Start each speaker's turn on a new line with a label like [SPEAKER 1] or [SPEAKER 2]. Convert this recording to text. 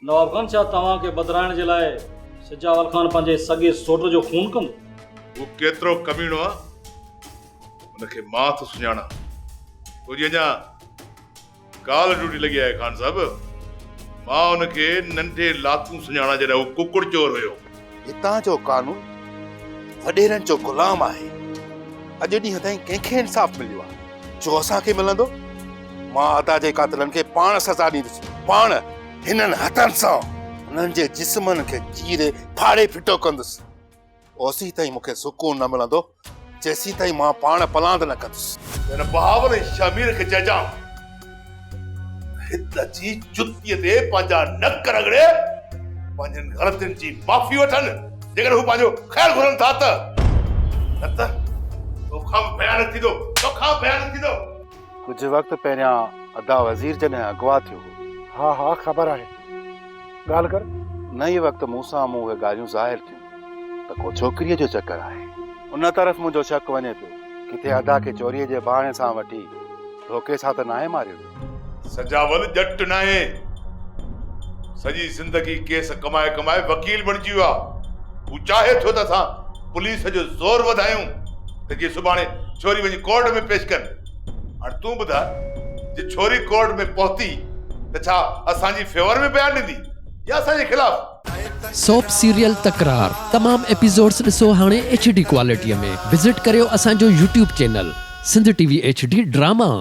[SPEAKER 1] नवाब खान छा तव्हां खे बदिराइण जे लाइ सिजावल खान पंहिंजे सॻे सोट जो खून कंदो?
[SPEAKER 2] वो केतिरो कमीणो आहे उनखे मां थो सुञाणा। तुंहिंजी अञा काल ड्यूटी लॻी आहे खान साहब। मां उनखे नंढे लातूं सुञाणा जॾहिं हू कुकुड़ चोर हुयो।
[SPEAKER 3] हितां जो कानून वॾेरनि जो गुलाम आहे। अॼु ॾींहं ताईं कंहिंखे इंसाफ़ मिलियो आहे जो असांखे मिलंदो? मां अदा जे कातिलनि खे पाण सज़ा ॾींदुसि, पाण हिननि हथनि सां उन्हनि जे जिस्मनि खे चीरे फाड़े फिटो कंदुसि। ओसी ताईं मूंखे सुकून न मिलंदो जेसी ताईं मां पाण पलांद न कंदुसि।
[SPEAKER 2] हिन बहावर शमीर खे चइजां हित जी जुतीअ ते पंहिंजा नक रगड़े पंहिंजनि ग़लतियुनि जी माफ़ी वठनि जेकर हू पंहिंजो ख़ैर घुरनि था त तोखां बयान थींदो, तोखां बयान थींदो।
[SPEAKER 3] कुझु वक़्त पहिरियां अदा वज़ीर जॾहिं अगवा थियो।
[SPEAKER 4] हा हा ख़बर आहे, ॻाल्हि कर।
[SPEAKER 3] नई वक़्तु मूं सां मूं उहे ॻाल्हियूं ज़ाहिर थियूं त को छोकिरीअ जो चकर आहे। उन तरफ़ मुंहिंजो शक वञे पियो किथे अदा खे चोरीअ जे बहाने सां वठी धोखे सां त नाहे मारियो।
[SPEAKER 2] सजावल जट नाहे, सॼी ज़िंदगी केस कमाए कमाए वकील बणिजी वियो आहे। हू चाहे थो त असां पुलिस जो ज़ोर वधायूं त जीअं सुभाणे छोरी वञी कोर्ट में पेश कनि। हाणे तूं ॿुधाए जे छोरी कोर्ट में पहुती त छा असांजी फेवर में बयान ॾींदी या असांजे ख़िलाफ़?
[SPEAKER 5] सोप सीरियल तकरार तमाम एपिसोड्स ॾिसो हाणे HD क्वालिटीअ में। विज़िट करियो असांजो YouTube channel Sindh TV HD drama.